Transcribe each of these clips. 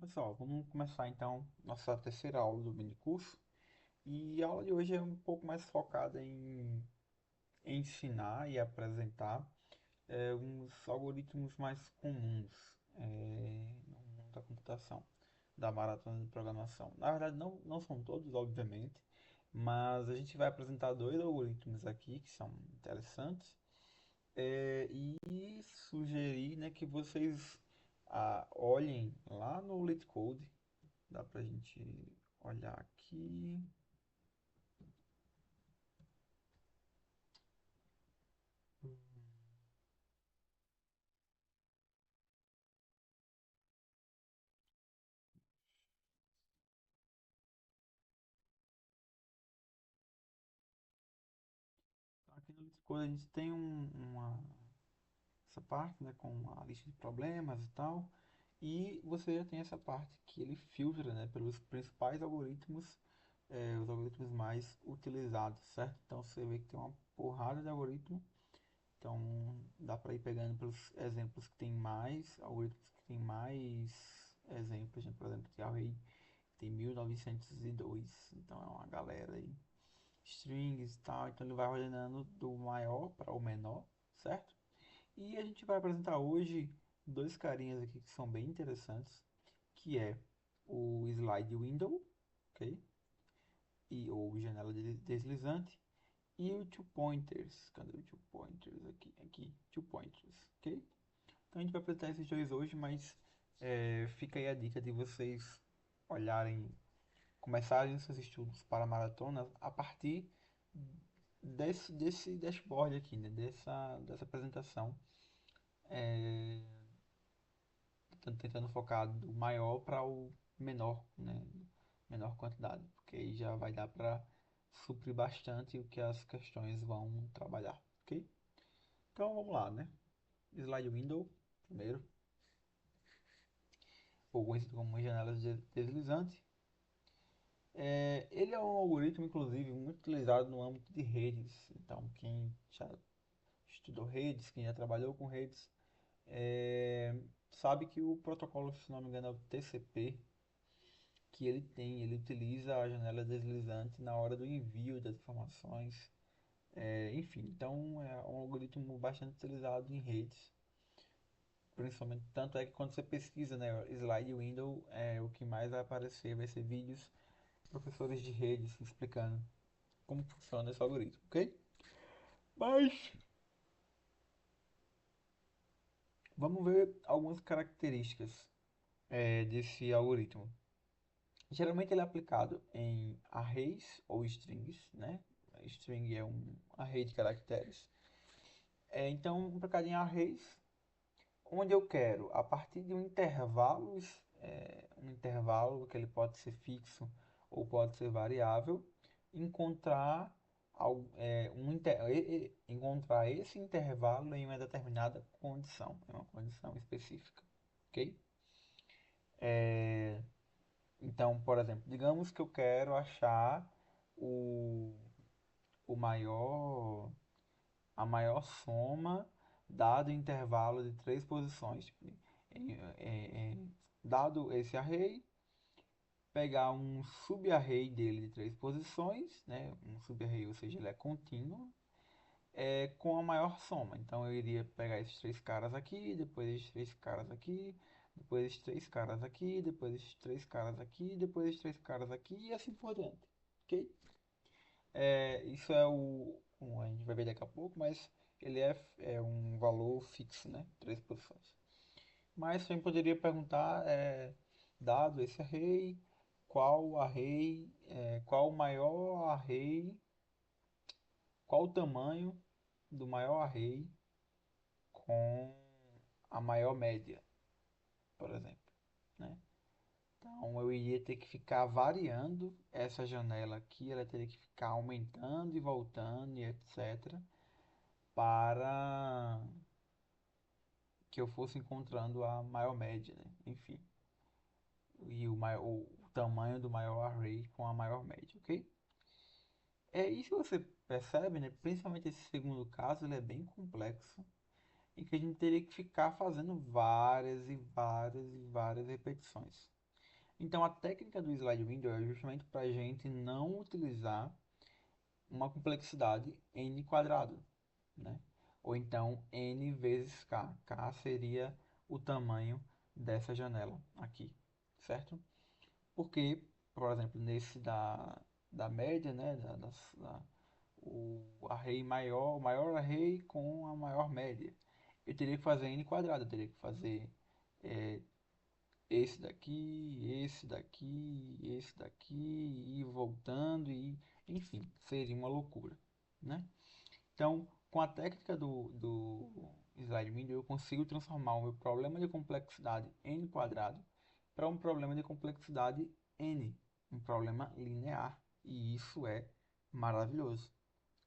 Pessoal, vamos começar então nossa terceira aula do mini curso. E a aula de hoje é um pouco mais focada em ensinar e apresentar uns algoritmos mais comuns no mundo da computação, da maratona de programação. Na verdade, não são todos, obviamente, mas a gente vai apresentar dois algoritmos aqui que são interessantes e sugerir, né, que vocês olhem lá no LeetCode. Dá pra gente olhar aqui. Aqui no LeetCode a gente tem essa parte, né, com a lista de problemas e tal. E você já tem essa parte que ele filtra, né, pelos principais algoritmos, os algoritmos mais utilizados, certo? Então você vê que tem uma porrada de algoritmo. Então dá para ir pegando pelos exemplos que tem mais, algoritmos que tem mais exemplos, né? Por exemplo, tem Array tem 1902, então é uma galera aí. Strings e tal, então ele vai ordenando do maior para o menor, certo? E a gente vai apresentar hoje dois carinhas aqui que são bem interessantes, que é o slide window, ok? Ou janela deslizante, e o two pointers. Cadê o two pointers aqui? Aqui, two pointers, ok? Então a gente vai apresentar esses dois hoje, mas fica aí a dica de vocês olharem, começarem seus estudos para a maratona a partir desse dashboard aqui, né? Dessa apresentação. É, tentando focar do maior para o menor, né? Menor quantidade, porque aí já vai dar para suprir bastante o que as questões vão trabalhar, ok? Então vamos lá, né? Slide window, primeiro, ou conhecido como janela deslizante. Ele é um algoritmo, inclusive, muito utilizado no âmbito de redes. Então, quem já estudou redes, quem já trabalhou com redes, é, sabe que o protocolo, se não me engano, é o TCP, que ele utiliza a janela deslizante na hora do envio das informações. Enfim, então é um algoritmo bastante utilizado em redes. Principalmente, tanto é que quando você pesquisa, né, slide window, o que mais vai aparecer vai ser vídeos de professores de redes explicando como funciona esse algoritmo, ok? Mas vamos ver algumas características desse algoritmo. Geralmente ele é aplicado em arrays ou strings, né? String é um array de caracteres. Então, aplicado em arrays, onde eu quero, a partir de um intervalo que ele pode ser fixo ou pode ser variável, encontrar, encontrar esse intervalo em uma determinada condição, em uma condição específica, ok? Então, por exemplo, digamos que eu quero achar o, o maior, a maior soma dado o intervalo de três posições. Tipo, dado esse array, pegar um subarray dele de três posições, né? Um subarray, ou seja, ele é contínuo, com a maior soma. Então eu iria pegar esses três caras aqui, depois esses três caras aqui, depois esses três caras aqui, depois esses três caras aqui, depois esses três caras aqui e assim por diante. Ok? Isso é a gente vai ver daqui a pouco, mas ele é um valor fixo, né? Três posições. Mas também poderia perguntar, dado esse array, qual o maior array, qual o tamanho do maior array com a maior média, por exemplo, né? Então eu iria ter que ficar variando essa janela aqui, ela teria que ficar aumentando e voltando e etc. para que eu fosse encontrando a maior média, né? Enfim, e o tamanho do maior array com a maior média, ok? E se você percebe, né, principalmente esse segundo caso, ele é bem complexo, em que a gente teria que ficar fazendo várias e várias e várias repetições. Então, a técnica do slide window é justamente para a gente não utilizar uma complexidade n quadrado, né? Ou então n vezes k. K seria o tamanho dessa janela aqui, certo? Porque, por exemplo, nesse da média, né, o array maior, o maior array com a maior média, eu teria que fazer n quadrado, eu teria que fazer é, esse daqui, e voltando, e enfim, seria uma loucura, né? Então, com a técnica do slide window, eu consigo transformar o meu problema de complexidade n quadrado para um problema de complexidade n, um problema linear. E isso é maravilhoso,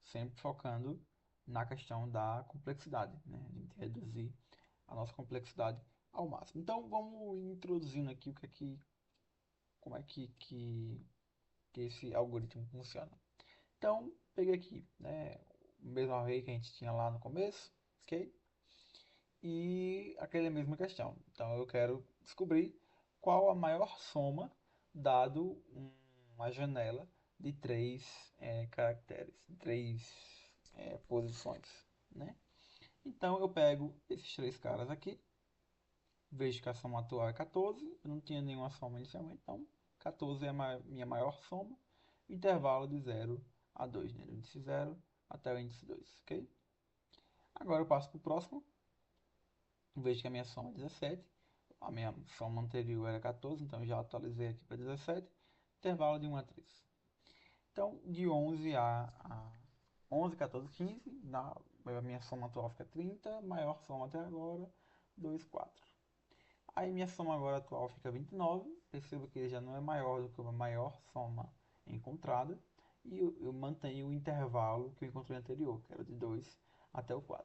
sempre focando na questão da complexidade, né? A gente reduzir a nossa complexidade ao máximo. Então, vamos introduzindo aqui como é que esse algoritmo funciona. Então, peguei aqui, né, o mesmo array que a gente tinha lá no começo, ok? E aquela mesma questão. Então, eu quero descobrir qual a maior soma dado uma janela de três caracteres, três posições, né? Então, eu pego esses três caras aqui, vejo que a soma atual é 14, eu não tinha nenhuma soma inicialmente, então 14 é a minha maior soma, intervalo de 0 a 2, né? Do índice 0 até o índice 2, ok? Agora eu passo para o próximo, vejo que a minha soma é 17, a minha soma anterior era 14, então eu já atualizei aqui para 17, intervalo de 1 a 3. Então, de 11 a 11, 14, 15, a minha soma atual fica 30, maior soma até agora, 2, 4. Aí minha soma agora atual fica 29, percebo que ele já não é maior do que a maior soma encontrada, e eu mantenho o intervalo que eu encontrei anterior, que era de 2 até o 4.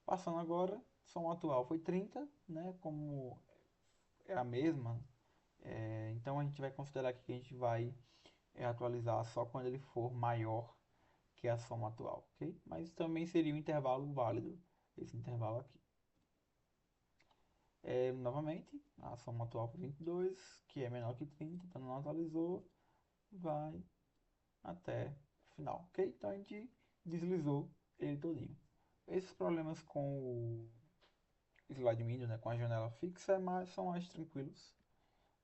Passando agora, soma atual foi 30, né, como é a mesma, então a gente vai considerar aqui que a gente vai atualizar só quando ele for maior que a soma atual, ok? Mas também seria um intervalo válido, esse intervalo aqui. Novamente, a soma atual foi 22, que é menor que 30, então não atualizou, vai até o final, ok? Então a gente deslizou ele todinho. Esses problemas com o slide window, né, com a janela fixa, são mais tranquilos.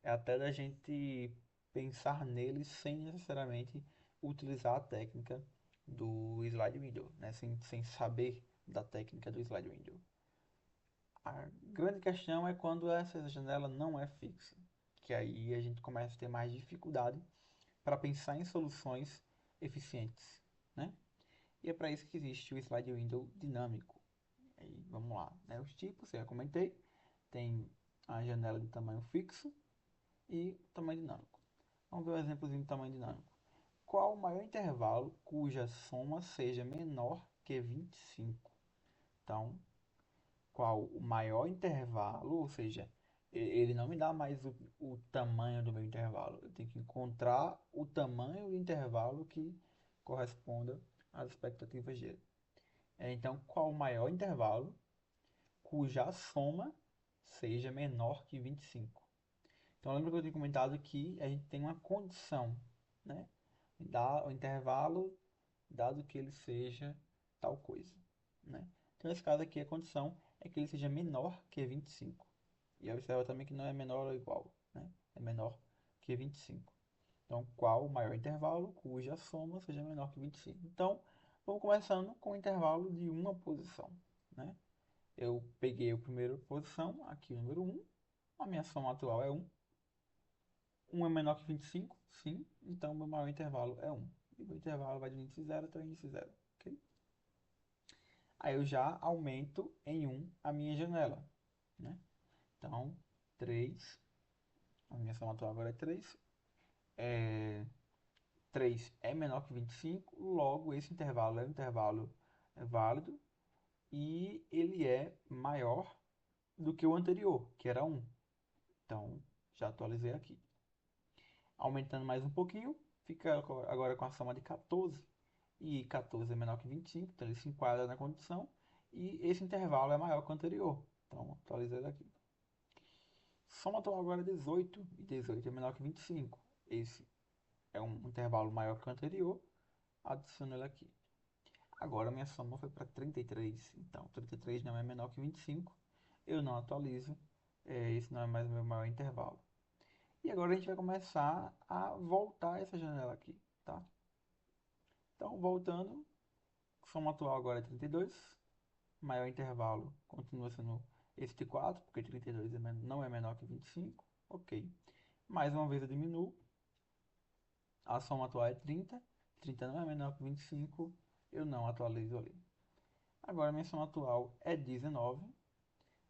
É até da gente pensar neles sem necessariamente utilizar a técnica do slide window, né, sem saber da técnica do slide window. A grande questão é quando essa janela não é fixa, que aí a gente começa a ter mais dificuldade para pensar em soluções eficientes, né? E é para isso que existe o slide window dinâmico. Aí, vamos lá, né? Os tipos, eu já comentei, tem a janela de tamanho fixo e tamanho dinâmico. Vamos ver um exemplozinho de tamanho dinâmico. Qual o maior intervalo cuja soma seja menor que 25? Então, qual o maior intervalo, ou seja, ele não me dá mais o tamanho do meu intervalo. Eu tenho que encontrar o tamanho do intervalo que corresponda às expectativas dele. Então, qual o maior intervalo cuja soma seja menor que 25? Então, lembra que eu tinha comentado que a gente tem uma condição, né? Dá o intervalo dado que ele seja tal coisa, né? Então, nesse caso aqui, a condição é que ele seja menor que 25. E observa também que não é menor ou igual, né? É menor que 25. Então, qual o maior intervalo cuja soma seja menor que 25? Então, vamos começando com o intervalo de uma posição, né? Eu peguei a primeira posição, aqui o número 1. A minha soma atual é 1. 1 é menor que 25? Sim. Então, o meu maior intervalo é 1. E o intervalo vai do índice 0 até o índice 0. Ok? Aí eu já aumento em 1 a minha janela, né? Então, 3, a minha soma atual agora é 3. 3 é menor que 25, logo esse intervalo é um intervalo válido e ele é maior do que o anterior, que era 1. Então, já atualizei aqui. Aumentando mais um pouquinho, fica agora com a soma de 14. E 14 é menor que 25, então ele se enquadra na condição. E esse intervalo é maior que o anterior. Então, atualizei aqui. Soma atual agora é 18, e 18 é menor que 25. Esse é um intervalo maior que o anterior, adiciono ele aqui. Agora minha soma foi para 33, então 33 não é menor que 25, eu não atualizo, esse não é mais o meu maior intervalo. E agora a gente vai começar a voltar essa janela aqui, tá? Então, voltando, soma atual agora é 32, maior intervalo continua sendo esse de 4, porque 32 não é menor que 25, ok. Mais uma vez eu diminuo, a soma atual é 30, 30 não é menor que 25, eu não atualizo ali. Agora minha soma atual é 19,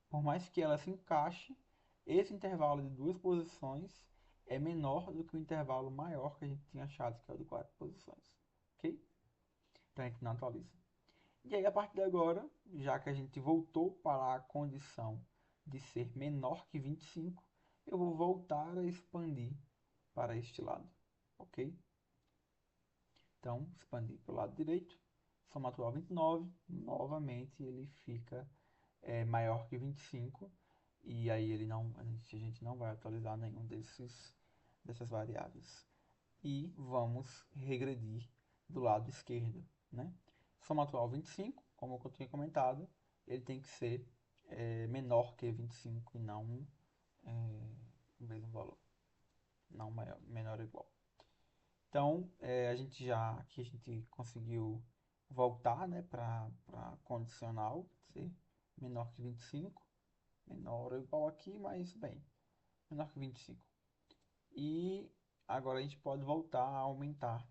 por mais que ela se encaixe, esse intervalo de duas posições é menor do que o intervalo maior que a gente tinha achado, que é o de 4 posições, ok? Então a gente não atualiza. E aí, a partir de agora, já que a gente voltou para a condição de ser menor que 25, eu vou voltar a expandir para este lado, ok? Então, expandir para o lado direito, soma atual 29, novamente ele fica maior que 25, e aí a gente não vai atualizar nenhum dessas variáveis. E vamos regredir do lado esquerdo, né? Soma atual 25, como eu tinha comentado, ele tem que ser menor que 25 e não o mesmo valor, não maior, menor ou igual. Então, aqui a gente conseguiu voltar, né, para condicional, ser menor que 25, menor ou igual aqui, mas bem, menor que 25. E agora a gente pode voltar a aumentar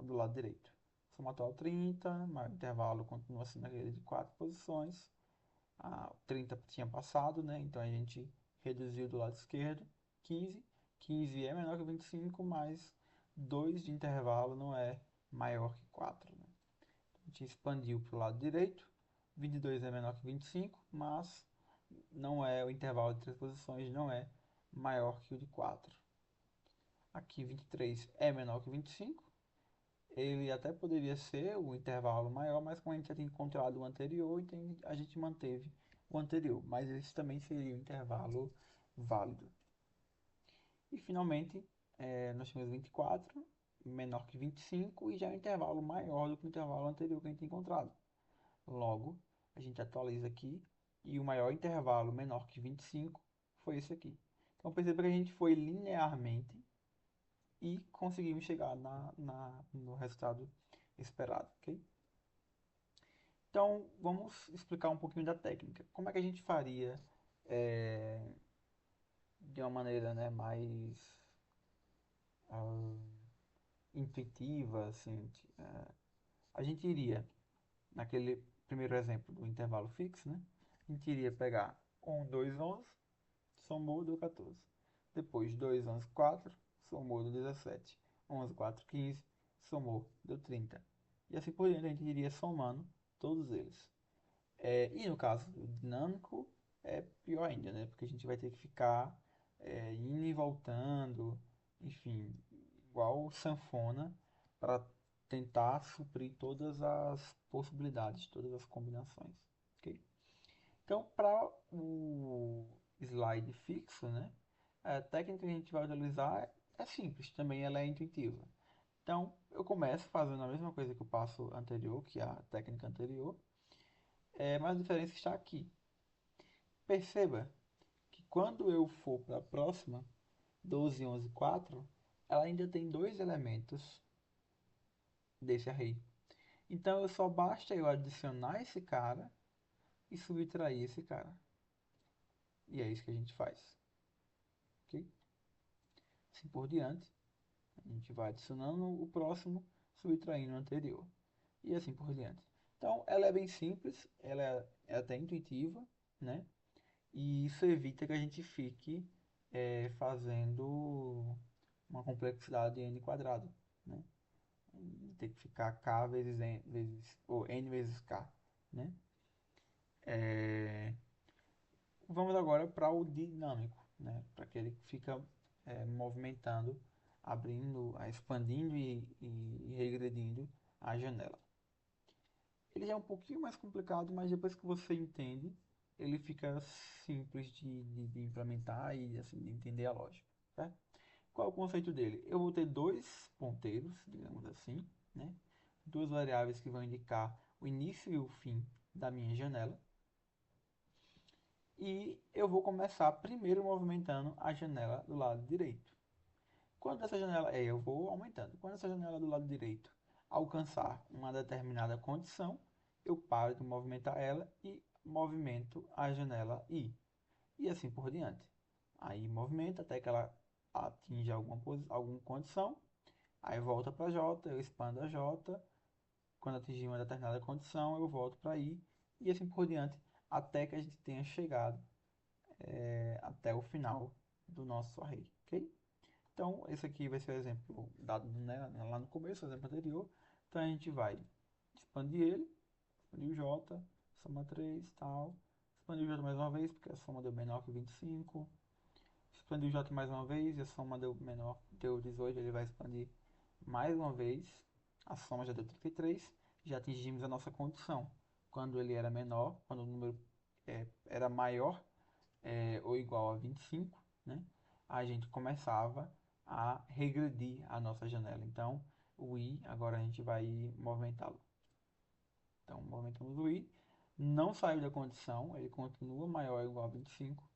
do lado direito. Soma atual 30, maior intervalo continua sendo aquele de 4 posições. A 30 tinha passado, né? Então a gente reduziu do lado esquerdo, 15. 15 é menor que 25, mas 2 de intervalo não é maior que 4, né? A gente expandiu para o lado direito, 22 é menor que 25, mas não é o intervalo de 3 posições, não é maior que o de 4. Aqui 23 é menor que 25. Ele até poderia ser o intervalo maior, mas como a gente já tinha encontrado o anterior, então a gente manteve o anterior. Mas esse também seria o intervalo válido. E finalmente, nós temos 24, menor que 25, e já é um intervalo maior do que o intervalo anterior que a gente tinha encontrado. Logo, a gente atualiza aqui, e o maior intervalo menor que 25 foi esse aqui. Então perceba que a gente foi linearmente e conseguimos chegar no resultado esperado, ok? Então, vamos explicar um pouquinho da técnica. Como é que a gente faria é, de uma maneira, né, mais ah, intuitiva, assim, a gente iria, naquele primeiro exemplo do intervalo fixo, né, a gente iria pegar 1, 2, 11, somou, deu 14. Depois 2, 11, 4, somou, deu 17. 11, 4, 15, somou, deu 30. E assim por diante, a gente iria somando todos eles. E no caso do dinâmico, é pior ainda, né? Porque a gente vai ter que ficar indo e voltando, enfim, igual sanfona, para tentar suprir todas as possibilidades, todas as combinações, ok? Então, para o slide fixo, né? A técnica que a gente vai utilizar é simples, também ela é intuitiva. Então, eu começo fazendo a mesma coisa que o passo anterior, que é a técnica anterior, mas a diferença está aqui. Perceba que quando eu for para a próxima, 12, 11, 4, ela ainda tem dois elementos desse array. Então, só basta eu adicionar esse cara e subtrair esse cara. E é isso que a gente faz, ok? Assim por diante, a gente vai adicionando o próximo, subtraindo o anterior. E assim por diante. Então, ela é bem simples, ela é até intuitiva, né? E isso evita que a gente fique fazendo uma complexidade de n quadrado, né? Tem que ficar k vezes n ou n vezes k, né? É, Vamos agora para o dinâmico, né? Para aquele que fica movimentando, abrindo, expandindo e regredindo a janela. Ele já é um pouquinho mais complicado, mas depois que você entende, ele fica simples de implementar e assim, de entender a lógica, certo? Qual é o conceito dele? Eu vou ter dois ponteiros, digamos assim, né? Duas variáveis que vão indicar o início e o fim da minha janela. E eu vou começar primeiro movimentando a janela do lado direito. Quando essa janela, eu vou aumentando. Quando essa janela do lado direito alcançar uma determinada condição, eu paro de movimentar ela e movimento a janela I. E assim por diante. Aí movimenta até que ela atinja alguma condição. Aí volta para J, eu expando a J. Quando atingir uma determinada condição, eu volto para I. E assim por diante, até que a gente tenha chegado até o final do nosso array. Ok? Então, esse aqui vai ser o exemplo dado, né, lá no começo, o exemplo anterior. Então, a gente vai expandir ele, expandir o J, soma 3, tal. Expandir o J mais uma vez, porque a soma deu menor que 25. Expandir o J mais uma vez, e a soma deu menor, deu 18, ele vai expandir mais uma vez. A soma já deu 33, já atingimos a nossa condição. Quando ele era menor, quando o número era maior ou igual a 25, né, a gente começava a regredir a nossa janela. Então, o i, agora a gente vai movimentá-lo. Então, movimentamos o i, não saiu da condição, ele continua maior ou igual a 25.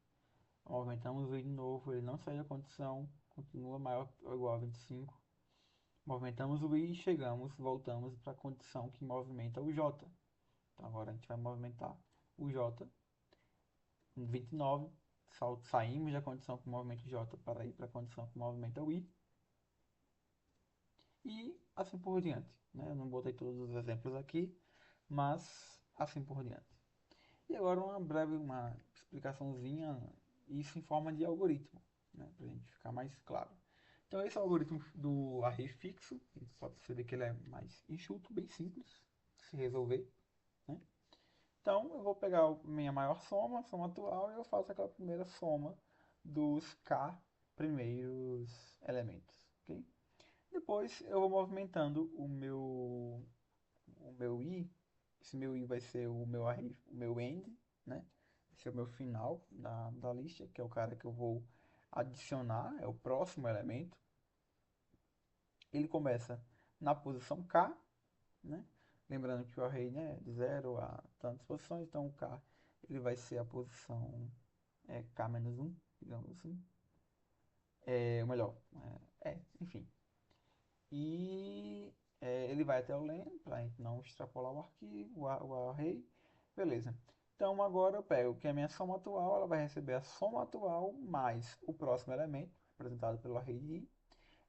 Movimentamos o i de novo, ele não saiu da condição, continua maior ou igual a 25. Movimentamos o i e chegamos, voltamos para a condição que movimenta o j. Então, agora a gente vai movimentar o j 29, saímos da condição com o movimento J para ir para a condição com o movimento I, e assim por diante. Né? Eu não botei todos os exemplos aqui, mas assim por diante. E agora uma explicaçãozinha, isso em forma de algoritmo, né? Para a gente ficar mais claro. Então esse é o algoritmo do array fixo, a gente pode perceber que ele é mais enxuto, bem simples de se resolver, né? Então, eu vou pegar a minha maior soma, a soma atual, e eu faço aquela primeira soma dos k primeiros elementos, ok? Depois, eu vou movimentando o meu i. Esse meu i vai ser o meu array, o meu end, né? Esse é o meu final da lista, que é o cara que eu vou adicionar, é o próximo elemento. Ele começa na posição k, né? Lembrando que o array, né, é de 0 a tantas posições, então o k ele vai ser a posição k-1, digamos assim. Ou melhor, enfim. E ele vai até o len, para a gente não extrapolar o arquivo, o array. Beleza. Então agora eu pego que a minha soma atual, ela vai receber a soma atual mais o próximo elemento, representado pelo array de i,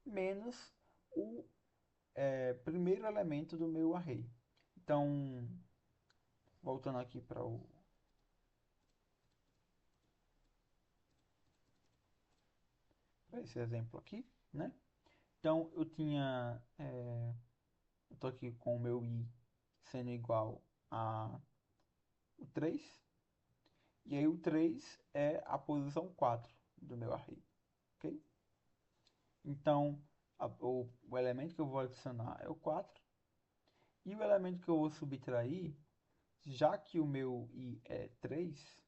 menos o primeiro elemento do meu array. Então, voltando aqui para esse exemplo aqui, né? Então, eu estou aqui com o meu i sendo igual a o 3, e aí o 3 é a posição 4 do meu array, ok? Então, o elemento que eu vou adicionar é o 4, e o elemento que eu vou subtrair, já que o meu i é 3,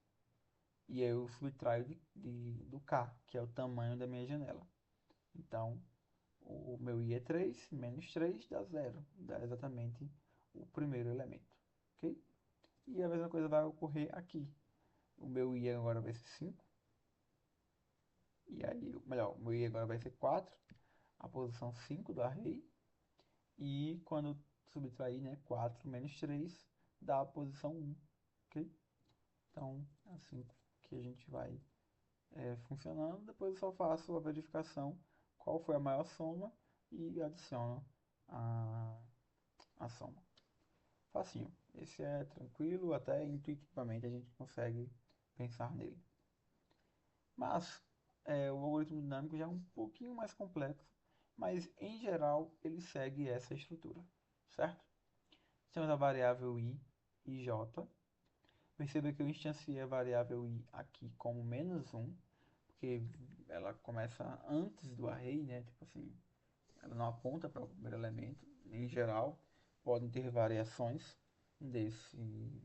e eu subtraio do k, que é o tamanho da minha janela. Então, o meu i é 3, menos 3 dá 0. Dá exatamente o primeiro elemento. Ok? E a mesma coisa vai ocorrer aqui. O meu i agora vai ser 5. E aí, melhor, o meu i agora vai ser 4, a posição 5 do array. E quando subtrair, né, 4 menos 3 dá a posição 1. Ok? Então, é assim que a gente vai funcionando. Depois eu só faço a verificação qual foi a maior soma e adiciono a, a soma. Facinho. Esse é tranquilo, até intuitivamente a gente consegue pensar nele. Mas o algoritmo dinâmico já é um pouquinho mais complexo, mas em geral ele segue essa estrutura, certo? Temos a variável i e j. Perceba que eu instanciei a variável i aqui como -1, porque ela começa antes do array, né? Tipo assim, ela não aponta para o primeiro elemento. Em geral, podem ter variações desse,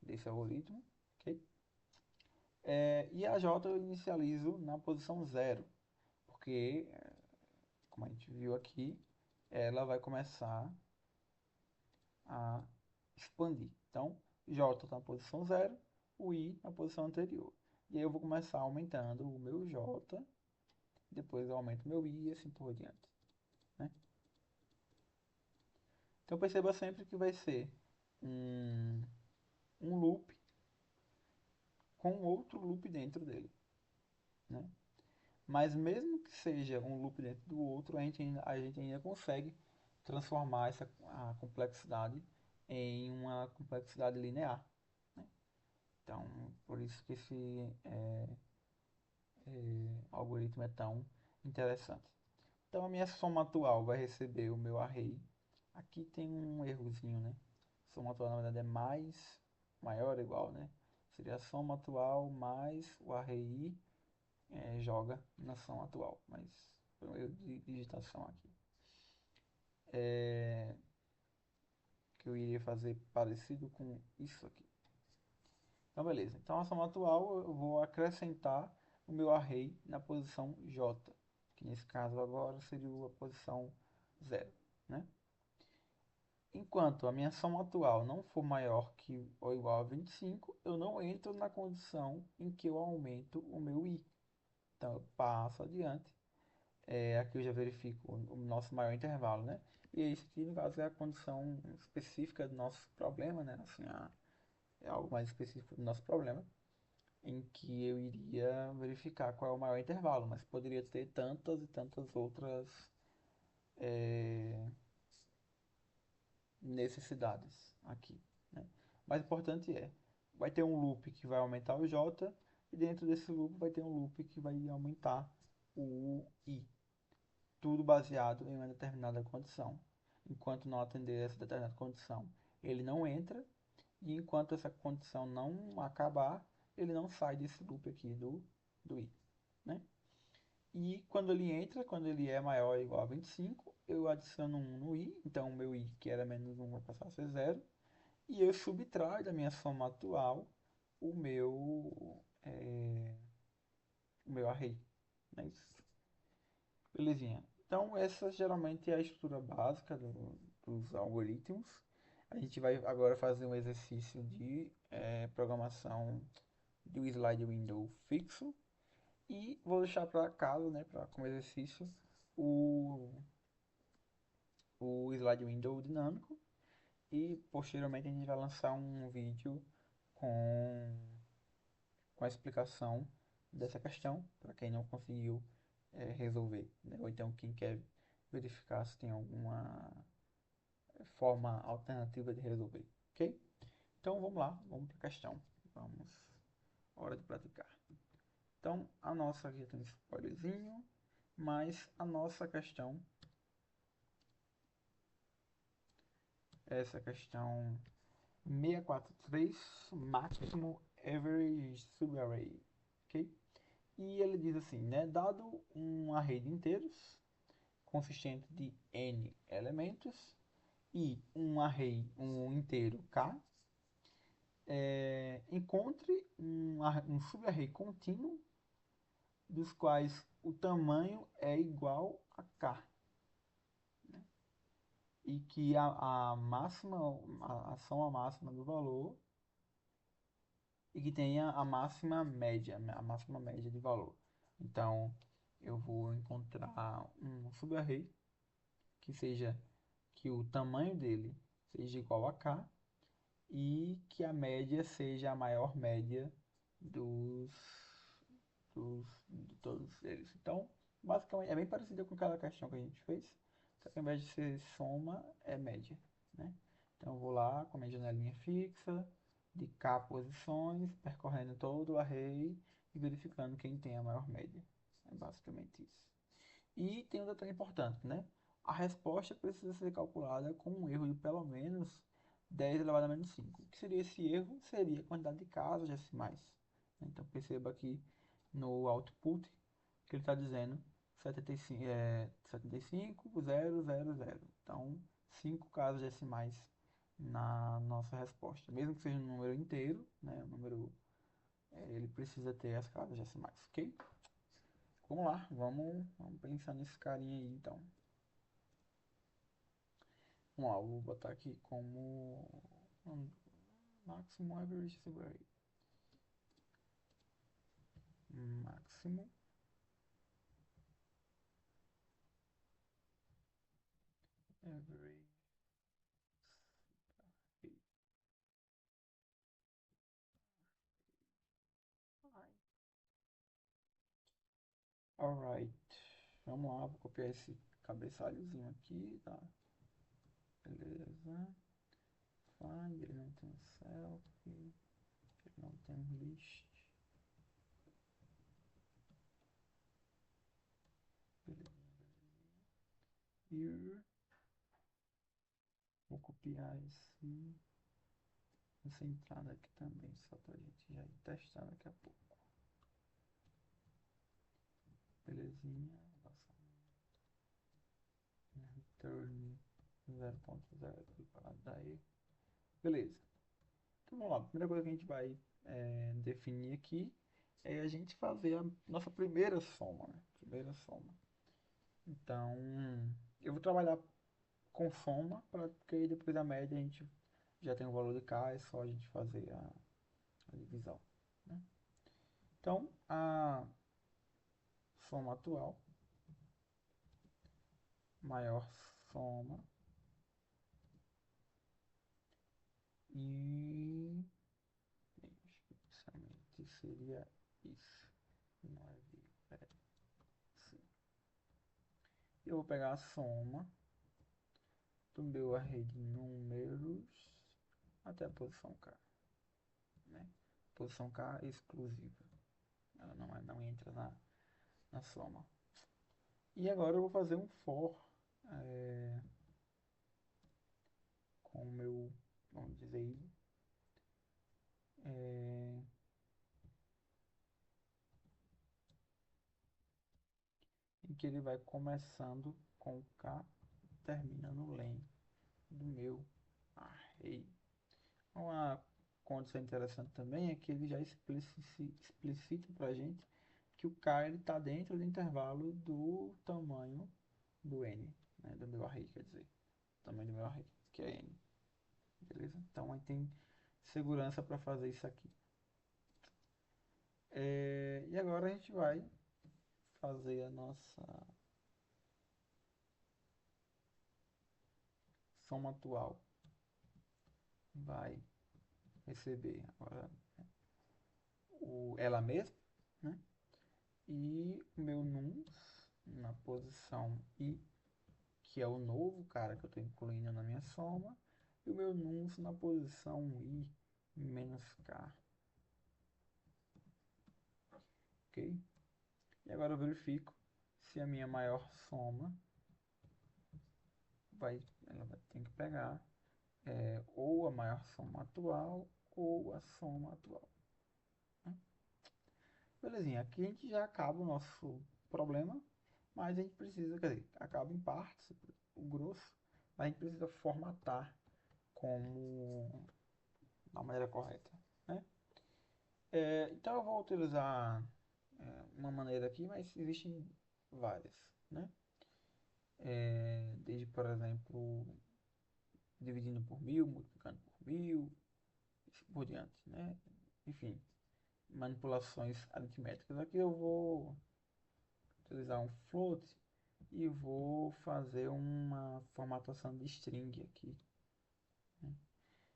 desse algoritmo, ok? E a J eu inicializo na posição zero, porque, como a gente viu aqui, ela vai começar a expandir. Então, J está na posição zero, o I na posição anterior. E aí eu vou começar aumentando o meu J, depois eu aumento o meu I e assim por diante, né? Então perceba sempre que vai ser um, um loop com outro loop dentro dele, né? Mas mesmo que seja um loop dentro do outro, a gente ainda consegue transformar a complexidade em uma complexidade linear, né? Então, por isso que esse algoritmo é tão interessante. Então, a minha soma atual vai receber o meu array. Aqui tem um errozinho, né? Soma atual, na verdade, é maior ou igual, né? Seria a soma atual mais o array i, joga na soma atual, mas foi um erro de digitação aqui. Que eu iria fazer parecido com isso aqui. Então, beleza. Então, a soma atual eu vou acrescentar o meu array na posição j, que nesse caso agora seria a posição zero, né? Enquanto a minha soma atual não for maior que ou igual a 25, eu não entro na condição em que eu aumento o meu i. Então, eu passo adiante. Aqui eu já verifico o nosso maior intervalo, né? E isso aqui, no caso, é a condição específica do nosso problema, né? Assim, é algo mais específico do nosso problema, em que eu iria verificar qual é o maior intervalo, mas poderia ter tantas e tantas outras é, necessidades aqui, né? O mais importante vai ter um loop que vai aumentar o j, e dentro desse loop vai ter um loop que vai aumentar o i. Tudo baseado em uma determinada condição. Enquanto não atender essa determinada condição, ele não entra, e enquanto essa condição não acabar, ele não sai desse loop aqui do i, né? E quando ele entra, quando ele é maior ou igual a 25, eu adiciono 1 no i, então o meu i, que era menos 1, vai passar a ser zero, e eu subtraio da minha soma atual o meu array, né? Belezinha. Então, essa geralmente é a estrutura básica dos algoritmos. A gente vai agora fazer um exercício de programação do slide window fixo. E vou deixar para casa, né, como exercício, o, o slide window dinâmico. E posteriormente a gente vai lançar um vídeo com, com a explicação dessa questão, para quem não conseguiu resolver, né? Ou então quem quer verificar se tem alguma forma alternativa de resolver, ok? Então vamos lá, vamos para a questão. Vamos, hora de praticar. Então a nossa aqui tem um spoilerzinho, mas a nossa questão, essa questão 643, máximo average subarray, ok? E ele diz assim, né, dado um array de inteiros consistente de n elementos e um array, um inteiro k, encontre um subarray contínuo dos quais o tamanho é igual a k, né? E que a máxima, a soma máxima do valor, e que tenha a máxima média de valor. Então, eu vou encontrar um subarray que o tamanho dele seja igual a k e que a média seja a maior média dos, de todos eles. Então, basicamente, é bem parecido com aquela questão que a gente fez, só que ao invés de ser soma, é média, né? Então, eu vou lá com a minha janelinha fixa, de k posições, percorrendo todo o array e verificando quem tem a maior média. É basicamente isso. E tem um detalhe importante, né? A resposta precisa ser calculada com um erro de pelo menos 10 elevado a menos 5. O que seria esse erro? Seria a quantidade de casas decimais. Então perceba aqui no output que ele está dizendo 75,000. Então, 5 casas decimais na nossa resposta. Mesmo que seja um número inteiro, né? Um número ele precisa ter as casas decimais, ok? Vamos lá, vamos pensar nesse carinha aí, então. Vamos lá, eu vou botar aqui como máximo average rate. Máximo average rate. Alright, vamos lá, vou copiar esse cabeçalhozinho aqui, tá? Beleza. Find, ele não tem self, ele não tem list. Beleza. Here. Vou copiar essa entrada aqui também, só pra gente já ir testar daqui a pouco. Belezinha. Return 0.0 para daí. Beleza. Então vamos lá. A primeira coisa que a gente vai definir aqui é a gente fazer a nossa primeira soma, né? Primeira soma. Então, eu vou trabalhar com soma, porque aí depois da média a gente já tem o valor de K, é só a gente fazer a divisão, né? Então, a soma atual, maior soma, e inicialmente seria isso. 9, sim. Eu vou pegar a soma do meu array de números até a posição K, né? Posição K exclusiva. Ela não entra na soma. E agora eu vou fazer um for com o meu, vamos dizer, é, em que ele vai começando com K, termina no len do meu array. Uma condição interessante também é que ele já explicita para a gente que o K está dentro do intervalo do tamanho do N, né, do meu array, quer dizer, tamanho do meu array, que é N, beleza? Então, aí tem segurança para fazer isso aqui. E agora a gente vai fazer a nossa soma atual. Vai receber agora ela mesma, né? E o meu nums na posição I, que é o novo cara que eu estou incluindo na minha soma, e o meu nums na posição I menos K. Ok? E agora eu verifico se a minha maior soma ela vai ter que pegar ou a maior soma atual ou a soma atual, né? Belezinha, aqui a gente já acaba o nosso problema, mas a gente precisa, quer dizer, acaba em partes, o grosso, mas a gente precisa formatar como da maneira correta, né? Então eu vou utilizar uma maneira aqui, mas existem várias, né? Desde, por exemplo, dividindo por 1000, multiplicando por 1000, e assim por diante, né? Enfim, manipulações aritméticas. Aqui eu vou utilizar um float e vou fazer uma formatação de string aqui, né?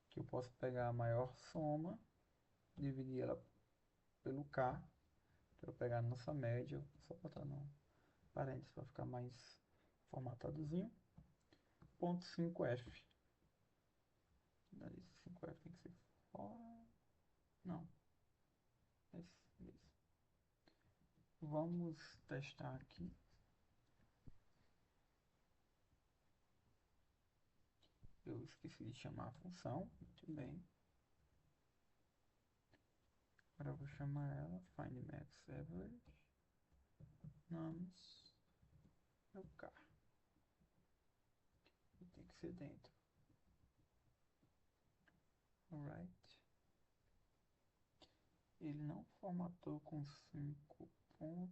Que eu posso pegar a maior soma, dividir ela pelo K, para eu pegar a nossa média, só botar no parênteses para ficar mais formatadozinho. Ponto 5F. 5F tem que ser fora. Não. Esse. Vamos testar aqui. Eu esqueci de chamar a função. Muito bem. Agora eu vou chamar ela find max average nums no K. E tem que ser dentro. Alright. Ele não formatou com 5 pontos.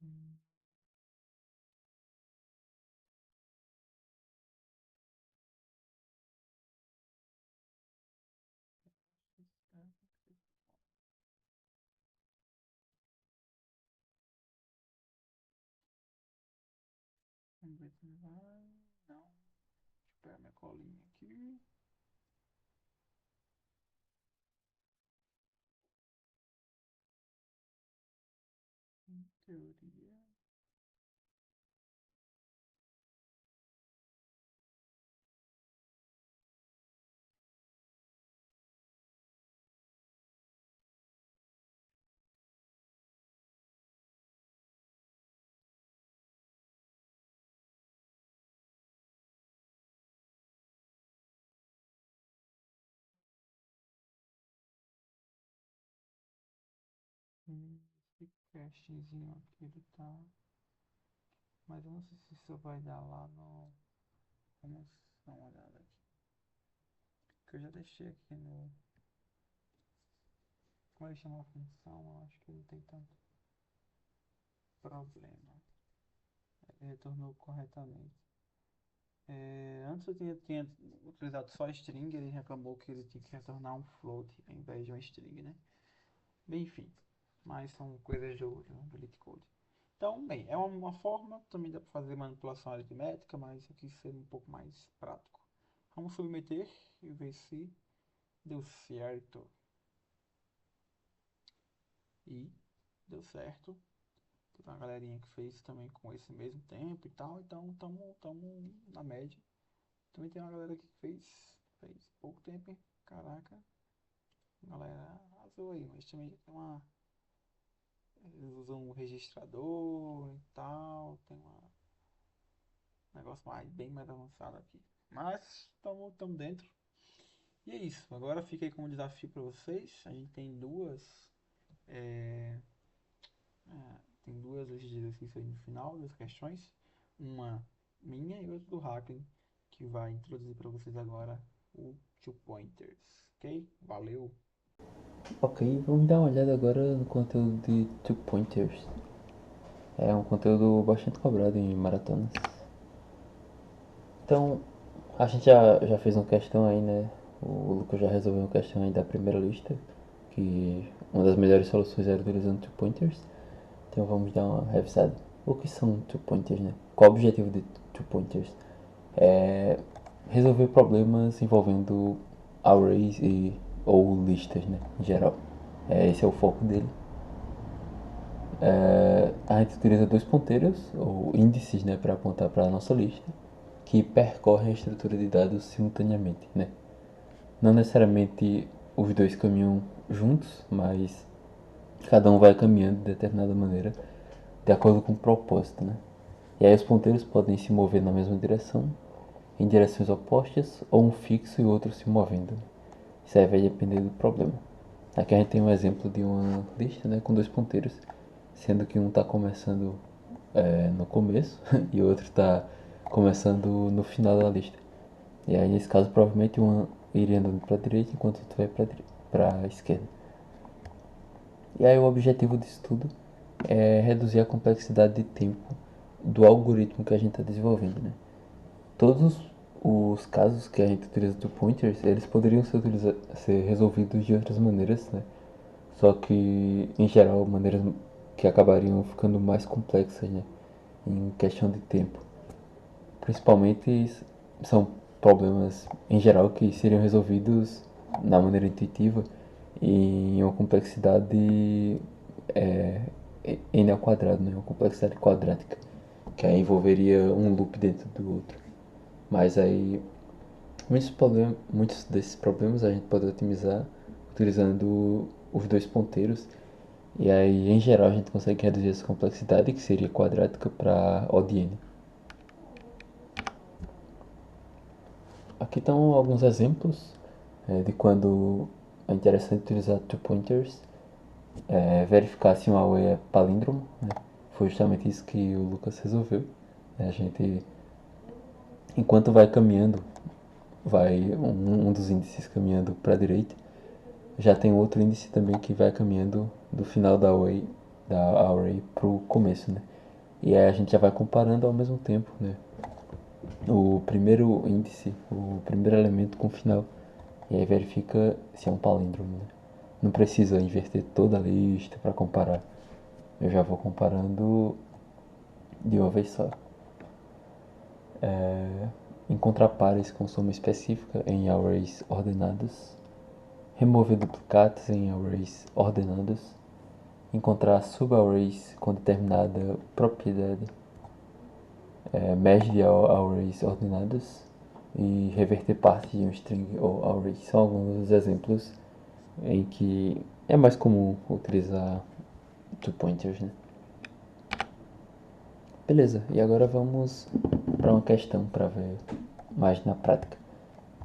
Hum, Vamos ver se vai. Não. Deixa eu pegar minha colinha aqui. Em teoria. Esse castzinho aqui ele tá. Mas eu não sei se isso vai dar lá no. Vamos dar uma olhada aqui. Que eu já deixei aqui no. Como ele chama a função, eu acho que não tem tanto problema. Ele retornou corretamente. Antes eu tinha utilizado só string, ele reclamou que ele tinha que retornar um float ao invés de uma string, né? Bem, enfim, mas são coisas do LeetCode. Então, bem, é uma forma, também dá para fazer manipulação aritmética, mas eu quis ser um pouco mais prático. Vamos submeter e ver se deu certo. E deu certo. Teve uma galerinha que fez também com esse mesmo tempo e tal, então estamos na média. Também tem uma galera aqui que fez pouco tempo, hein? Caraca, a galera arrasou aí, mas também tem uma. Eles usam um registrador e tal, tem um negócio bem mais avançado aqui. Mas estamos dentro. E é isso, agora fica aí como desafio para vocês. A gente tem é, tem duas listas de exercícios aí no final, duas questões. Uma minha e outra do Hacklin, que vai introduzir para vocês agora o Two Pointers. Ok? Valeu! Ok, vamos dar uma olhada agora no conteúdo de Two Pointers. É um conteúdo bastante cobrado em maratonas. Então, a gente já fez uma questão aí, né? O Lucas já resolveu uma questão aí da primeira lista, que uma das melhores soluções era utilizando Two Pointers. Então vamos dar uma revisada. O que são Two Pointers, né? Qual o objetivo de Two Pointers? É resolver problemas envolvendo arrays ou listas, né? Em geral. Esse é o foco dele. A gente utiliza dois ponteiros, ou índices, né, para apontar para a nossa lista, que percorrem a estrutura de dados simultaneamente, né? Não necessariamente os dois caminham juntos, mas cada um vai caminhando de determinada maneira, de acordo com o propósito, né? E aí os ponteiros podem se mover na mesma direção, em direções opostas, ou um fixo e o outro se movendo. Isso aí vai depender do problema. Aqui a gente tem um exemplo de uma lista, né, com dois ponteiros, sendo que um está começando no começo e o outro está começando no final da lista. E aí nesse caso provavelmente um iria andando para a direita enquanto o outro vai para a esquerda. E aí o objetivo disso tudo é reduzir a complexidade de tempo do algoritmo que a gente está desenvolvendo, né? Todos os casos que a gente utiliza do pointers, eles poderiam ser resolvidos de outras maneiras, né? Só que, em geral, maneiras que acabariam ficando mais complexas, né? Em questão de tempo. Principalmente são problemas, em geral, que seriam resolvidos na maneira intuitiva e em uma complexidade é, n ao quadrado, né? Uma complexidade quadrática, que aí envolveria um loop dentro do outro. Mas aí muitos desses problemas a gente pode otimizar utilizando os dois ponteiros. E aí, em geral, a gente consegue reduzir essa complexidade, que seria quadrática, para O de n. Aqui estão alguns exemplos de quando é interessante utilizar two pointers, verificar se um array é palíndromo. Né? Foi justamente isso que o Lucas resolveu. A gente enquanto vai caminhando, vai um dos índices caminhando para a direita, já tem outro índice também que vai caminhando do final da array pro começo, né? E aí a gente já vai comparando ao mesmo tempo, né? O primeiro índice, o primeiro elemento com o final. E aí verifica se é um palíndromo, né? Não precisa inverter toda a lista para comparar. Eu já vou comparando de uma vez só. Encontrar pares com soma específica em arrays ordenados. Remover duplicados em arrays ordenados. Encontrar subarrays com determinada propriedade. Merge de arrays ordenados. E reverter parte de um string ou array. São alguns dos exemplos em que é mais comum utilizar two pointers, né? Beleza, e agora vamos para uma questão para ver mais na prática.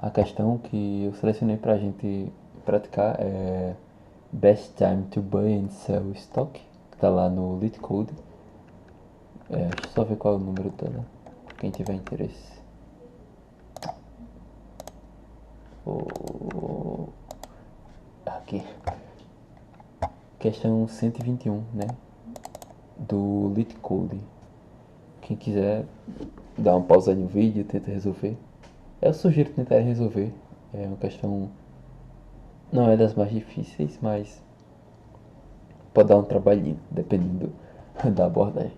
A questão que eu selecionei para a gente praticar é Best Time to Buy and Sell Stock, que está lá no LeetCode. Deixa eu só ver qual é o número dela, para quem tiver interesse. Aqui. Questão 121, né? Do LeetCode. Quem quiser dar uma pausa no vídeo e tenta resolver. Eu sugiro tentar resolver. É uma questão. Não é das mais difíceis, mas pode dar um trabalhinho, dependendo da abordagem.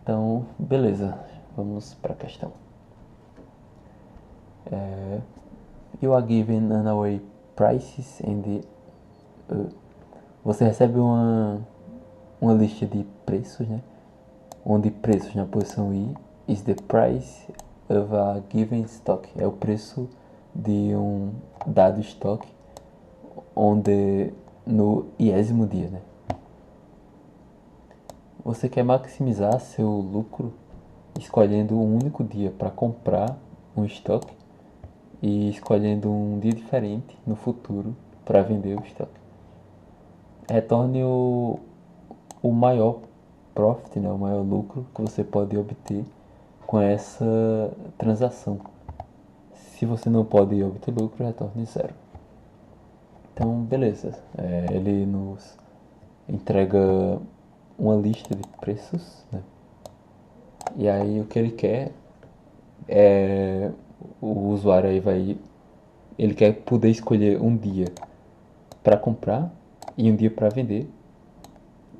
Então, beleza. Vamos para a questão. You are given an array prices and você recebe uma lista de preços, né? Onde preços na posição I is the price of a given stock. É o preço de um dado estoque onde no iésimo dia, né? Você quer maximizar seu lucro escolhendo um único dia para comprar um estoque e escolhendo um dia diferente no futuro para vender o estoque. Retorne o maior profit, né, o maior lucro que você pode obter com essa transação. Se você não pode obter lucro, retorne zero. Então, beleza. Ele nos entrega uma lista de preços, né? E aí o que ele quer é o usuário aí ele quer poder escolher um dia para comprar e um dia para vender,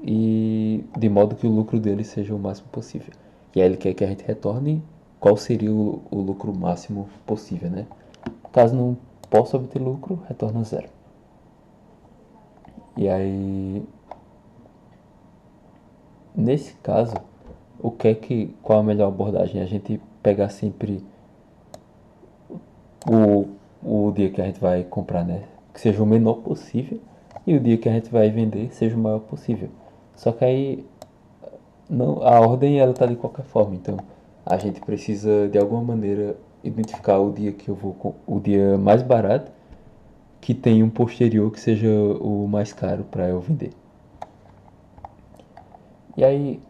e de modo que o lucro dele seja o máximo possível. E aí ele quer que a gente retorne qual seria o lucro máximo possível, né? Caso não possa obter lucro, retorna zero. E aí, nesse caso, qual a melhor abordagem? A gente pegar sempre o dia que a gente vai comprar, né? Que seja o menor possível, e o dia que a gente vai vender seja o maior possível. Só que aí não, a ordem ela tá de qualquer forma, então a gente precisa de alguma maneira identificar o dia que eu vou o dia mais barato que tem um posterior que seja o mais caro para eu vender. E aí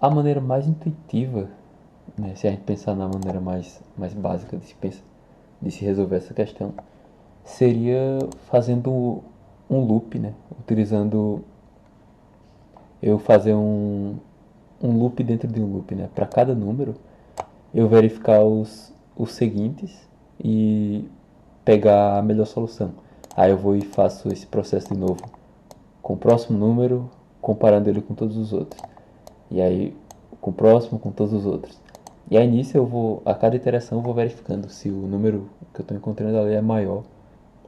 a maneira mais intuitiva, né, se a gente pensar na maneira mais básica de se resolver essa questão, seria fazendo um loop, né? Utilizando eu fazer um loop dentro de um loop, né? Para cada número, eu verificar os seguintes e pegar a melhor solução. Aí eu vou e faço esse processo de novo com o próximo número, comparando ele com todos os outros. E aí com o próximo, com todos os outros. E aí nisso a cada iteração eu vou verificando se o número que eu estou encontrando ali é maior,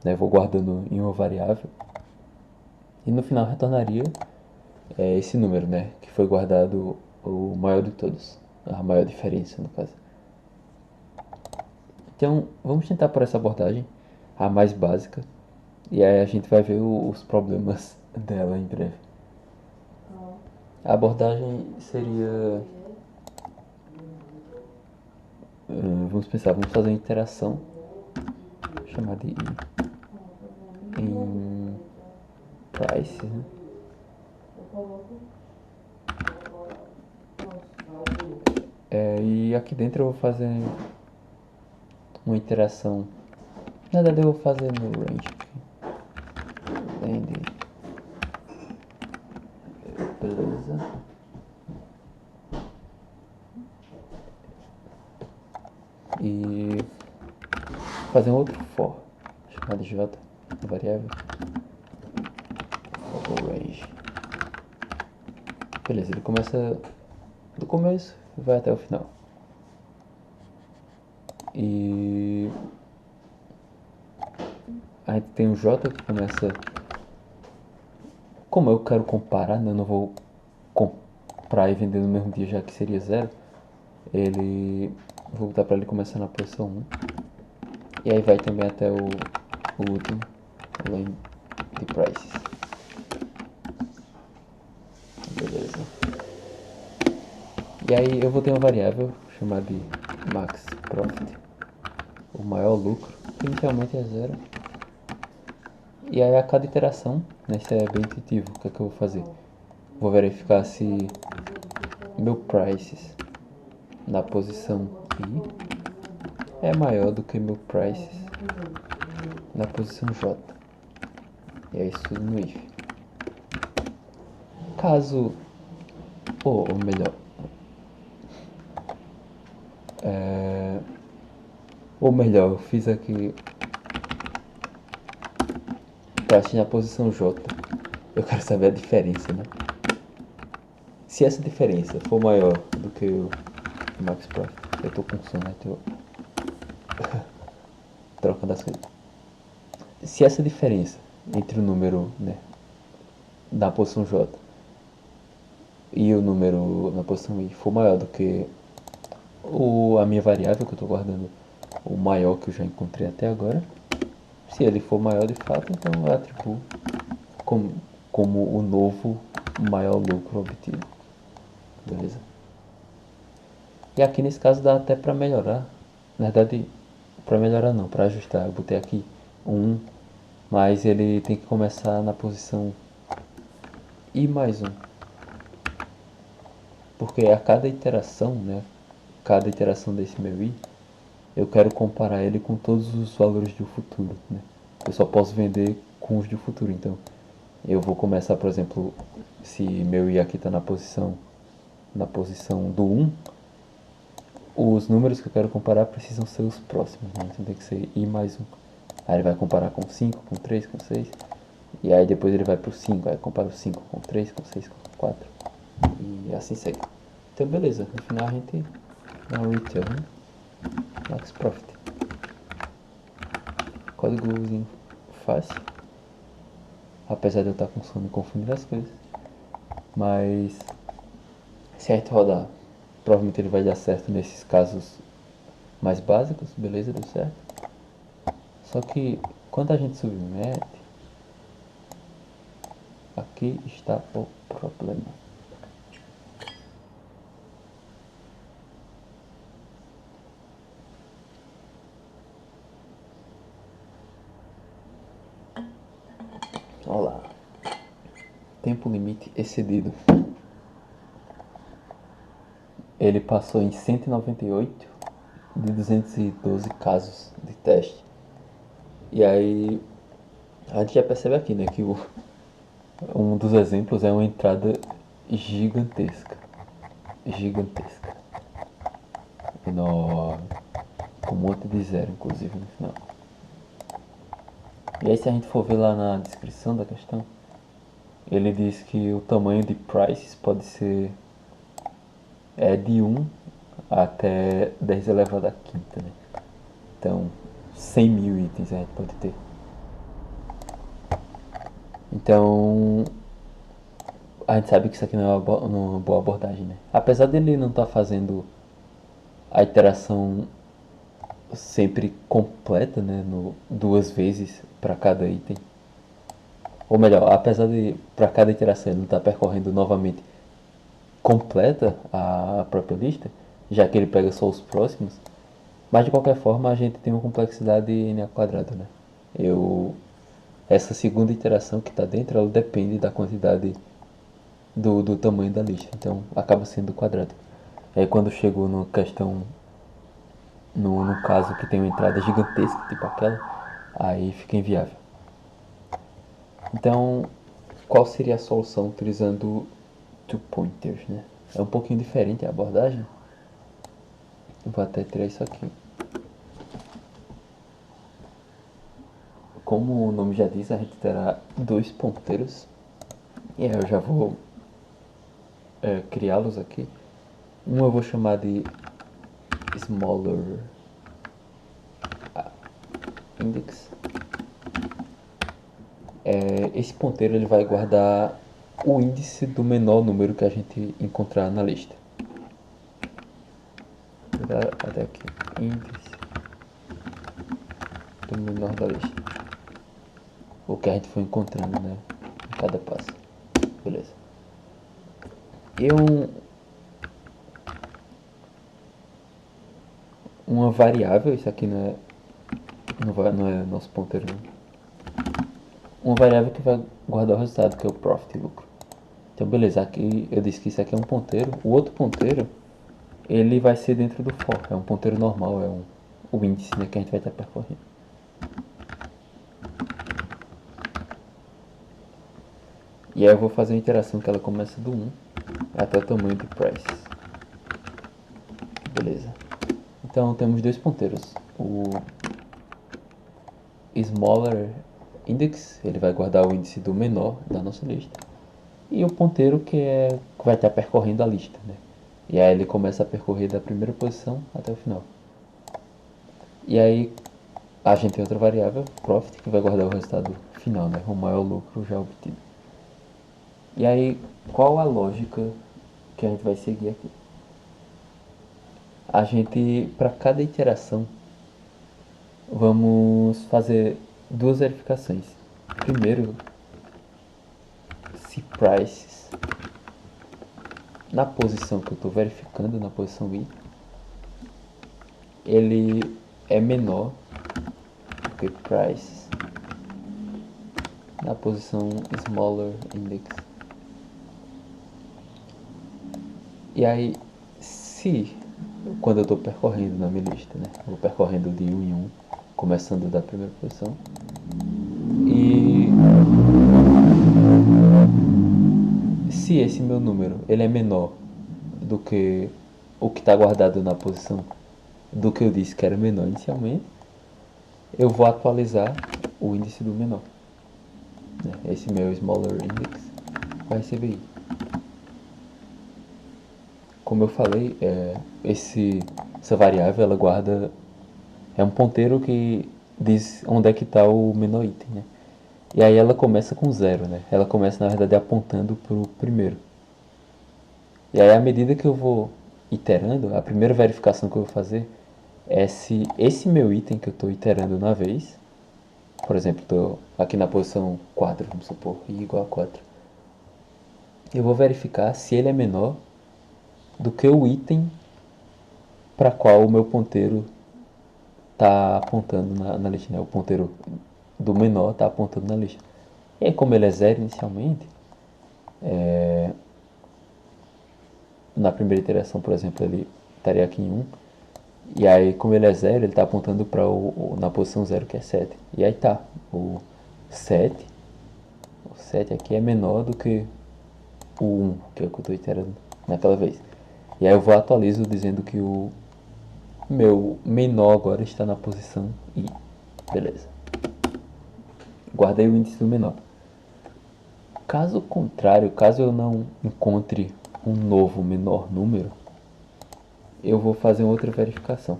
né? Vou guardando em uma variável. E no final retornaria esse número, né? Que foi guardado o maior de todos. A maior diferença, no caso. Então, vamos tentar por essa abordagem, a mais básica. E aí a gente vai ver os problemas dela em breve. A abordagem seria... vamos pensar, vamos fazer uma interação chamada de em price, né? E aqui dentro eu vou fazer uma interação. Na verdade eu vou fazer no range aqui. Land. Beleza. E fazer um outro for chamado j, variável range. Beleza, ele começa do começo e vai até o final. E a gente tem o j que começa. Como eu quero comparar, né? Eu não vou comprar e vender no mesmo dia, já que seria zero. Vou botar para ele começar na posição 1. E aí vai também até o último, além de prices. Beleza. E aí eu vou ter uma variável chamada de max profit, o maior lucro, que inicialmente é zero. E aí a cada iteração, né, isso é bem intuitivo, o que é que eu vou fazer? Vou verificar se meu prices na posição I é maior do que meu prices na posição J. E é isso no if. Caso, ou melhor, eu fiz aqui prices na posição J. Eu quero saber a diferença, né? Se essa diferença for maior do que o max profit, eu tô com sono, né? Tô trocando as coisas. Se essa diferença entre o número, né, na posição J e o número na posição I for maior do que a minha variável que eu estou guardando, o maior que eu já encontrei até agora, se ele for maior de fato, então eu atribuo como o novo maior lucro obtido. Beleza? E aqui nesse caso dá até para melhorar. Na verdade, para melhorar não, para ajustar. Eu botei aqui 1, mas ele tem que começar na posição I mais 1. Porque a cada iteração, né? Cada iteração desse meu I, eu quero comparar ele com todos os valores do futuro, né? Eu só posso vender com os do futuro, então eu vou começar, por exemplo, se meu I aqui está na posição do 1, os números que eu quero comparar precisam ser os próximos, né? Então tem que ser I mais 1. Aí ele vai comparar com 5, com 3, com 6, e aí depois ele vai pro 5, aí compara o 5 com 3, com 6, com 4, e assim segue. Então beleza, no final a gente dá um return max profit. Códigozinho fácil, apesar de eu estar com sono e confundir as coisas, mas se a gente rodar, provavelmente ele vai dar certo nesses casos mais básicos, beleza, deu certo. Só que quando a gente submete, aqui está o problema. Olá. Tempo limite excedido. Ele passou em 198 de 212 casos de teste. E aí a gente já percebe aqui, né, que um dos exemplos é uma entrada gigantesca. Gigantesca. Enorme. Com um monte de zero, inclusive, no final. E aí se a gente for ver lá na descrição da questão, ele diz que o tamanho de prices pode ser de 1 até 10 elevado à quinta, né? Então, 100 mil itens a gente pode ter. Então, a gente sabe que isso aqui não é uma boa abordagem, né? Apesar dele não estar fazendo a iteração sempre completa, né? Duas vezes para cada item. Ou melhor, apesar de para cada iteração ele não estar percorrendo novamente completa a própria lista, já que ele pega só os próximos, mas de qualquer forma a gente tem uma complexidade n ao quadrado, né? Essa segunda iteração que está dentro, ela depende da quantidade do tamanho da lista, então acaba sendo quadrado. E aí quando chegou no questão, no caso que tem uma entrada gigantesca, tipo aquela, aí fica inviável. Então, qual seria a solução utilizando two pointers, né? É um pouquinho diferente a abordagem. Vou até tirar isso aqui. Como o nome já diz, a gente terá dois ponteiros. E aí eu já vou criá-los aqui. Um eu vou chamar de smaller index. Esse ponteiro ele vai guardar o índice do menor número que a gente encontrar na lista. Vou dar até aqui, índice do menor da lista. O que a gente foi encontrando, né, em cada passo. Beleza. E uma variável, isso aqui não é nosso ponteiro não. Uma variável que vai guardar o resultado, que é o profit, lucro. Então beleza, aqui eu disse que isso aqui é um ponteiro. O outro ponteiro, ele vai ser dentro do for. É um ponteiro normal, o índice, né, que a gente vai estar percorrendo. E aí eu vou fazer uma interação que ela começa do 1 até o tamanho de price. Beleza. Então temos dois ponteiros. O smaller index, ele vai guardar o índice do menor da nossa lista. E o ponteiro que vai estar percorrendo a lista, né? E aí ele começa a percorrer da primeira posição até o final. E aí a gente tem outra variável, profit, que vai guardar o resultado final, né? O maior lucro já obtido. E aí, qual a lógica que a gente vai seguir aqui? A gente, para cada iteração, vamos fazer duas verificações. Primeiro, se prices na posição que eu estou verificando, na posição I, ele é menor do que prices na posição smaller index. E aí, se quando eu estou percorrendo na minha lista, né, eu vou percorrendo de 1 em 1, começando da primeira posição, e se esse meu número ele é menor do que o que está guardado na posição do que eu disse que era menor inicialmente, eu vou atualizar o índice do menor. Esse meu smaller index vai receber I. Como eu falei, essa variável ela guarda, é um ponteiro que diz onde é que está o menor item, né? E aí ela começa com 0, né? Ela começa na verdade apontando para o primeiro. E aí à medida que eu vou iterando, a primeira verificação que eu vou fazer é se esse meu item que eu estou iterando na vez, por exemplo, estou aqui na posição 4, vamos supor, I igual a 4. Eu vou verificar se ele é menor do que o item para qual o meu ponteiro está apontando na lista, né? O ponteiro do menor está apontando na lista. E aí, como ele é 0 inicialmente, na primeira iteração, por exemplo, ele estaria aqui em 1. E aí, como ele é 0, ele está apontando para na posição 0, que é 7. E aí tá, o 7 aqui é menor do que o 1, que é o que eu estou iterando naquela vez. E aí eu vou atualizo dizendo que o meu menor agora está na posição I. Beleza. Guardei o índice do menor. Caso contrário, caso eu não encontre um novo menor número, eu vou fazer outra verificação.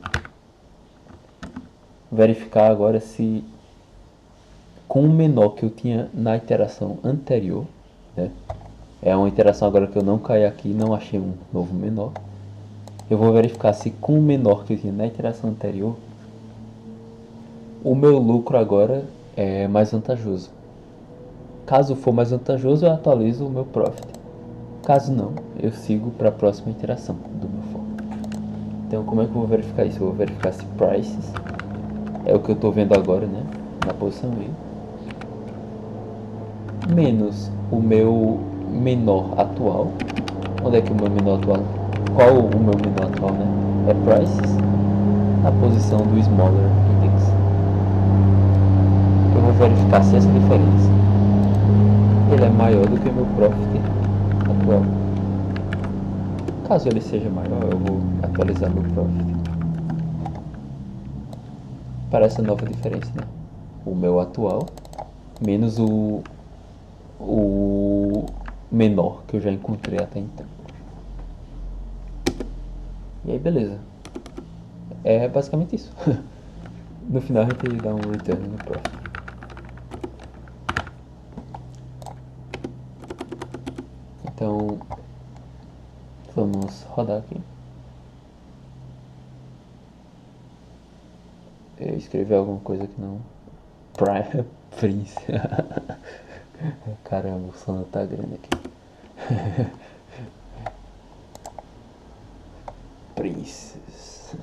Verificar agora se com o menor que eu tinha na iteração anterior, né? É uma iteração agora que eu não caí aqui, não achei um novo menor. Eu vou verificar se com o menor que eu tinha na iteração anterior, o meu lucro agora é mais vantajoso. Caso for mais vantajoso, eu atualizo o meu profit. Caso não, eu sigo para a próxima iteração do meu for. Então, como é que eu vou verificar isso? Eu vou verificar se prices é o que eu estou vendo agora, né? Na posição I, menos o meu menor atual. Onde é que é o meu menor atual? qual o meu menor atual, né? É prices na posição do smaller index. Eu vou verificar se essa diferença ele é maior do que o meu profit atual. Caso ele seja maior, eu vou atualizar meu profit para essa nova diferença, né? O meu atual menos o menor que eu já encontrei até então. E aí, beleza. É basicamente isso. No final a gente dá um return no profit. Então, vamos rodar aqui. Eu escrevi alguma coisa que não. Prince. Caramba, o sono tá grande aqui. Princess.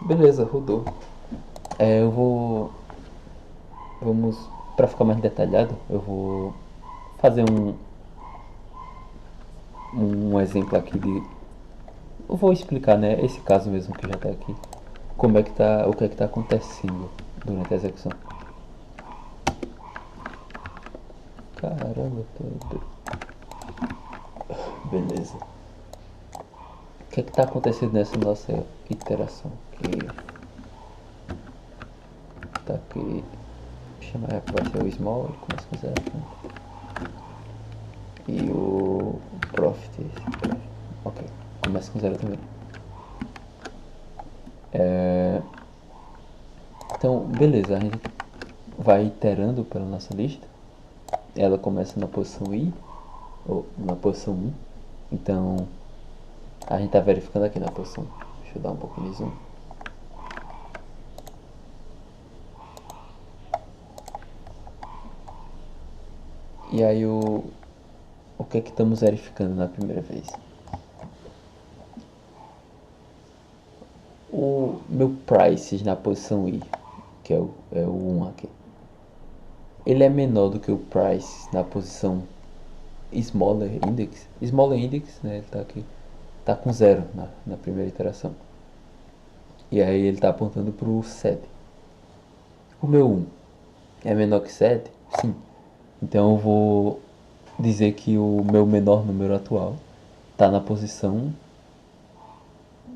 Beleza, rodou. Eu vou. Vamos. Pra ficar mais detalhado, eu vou fazer um exemplo aqui de. Eu vou explicar, né? Esse caso mesmo que já tá aqui. Como é que tá. O que é que tá acontecendo durante a execução. Caramba, tô. Beleza. O que é que tá acontecendo nessa nossa iteração? Que tá aqui. Chamar vai ser o small, começa com 0. E o profit. Ok, começa com 0 também. Então, beleza, a gente vai iterando pela nossa lista. Ela começa na posição I, ou na posição 1. Então, a gente tá verificando aqui na posição. Deixa eu dar um pouquinho de zoom. E aí o que é que estamos verificando na primeira vez? O meu prices na posição I, que é o 1 aqui, ele é menor do que o price na posição smaller index. Smaller index, né, ele tá aqui, tá com 0 na primeira iteração. E aí ele tá apontando pro 7. O meu 1 é menor que 7? Sim. Então eu vou dizer que o meu menor número atual tá na posição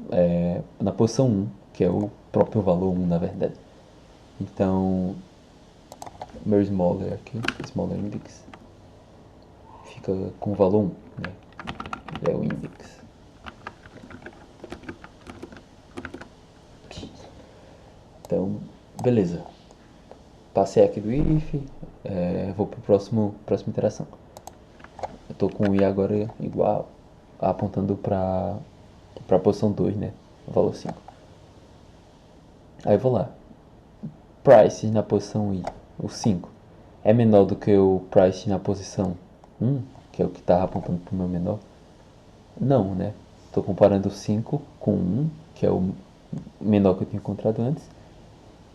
1, que é o próprio valor 1 na verdade. Então, meu smaller aqui, smaller index, fica com o valor 1, né? É o index. Então, beleza. Passei aqui do if, vou para próxima interação. Eu tô com o i agora igual, apontando para a posição 2, né? O valor 5. Aí eu vou lá. Price na posição i, o 5, é menor do que o price na posição 1, que é o que estava apontando para o meu menor? Não, né? Estou comparando o 5 com 1, que é o menor que eu tinha encontrado antes.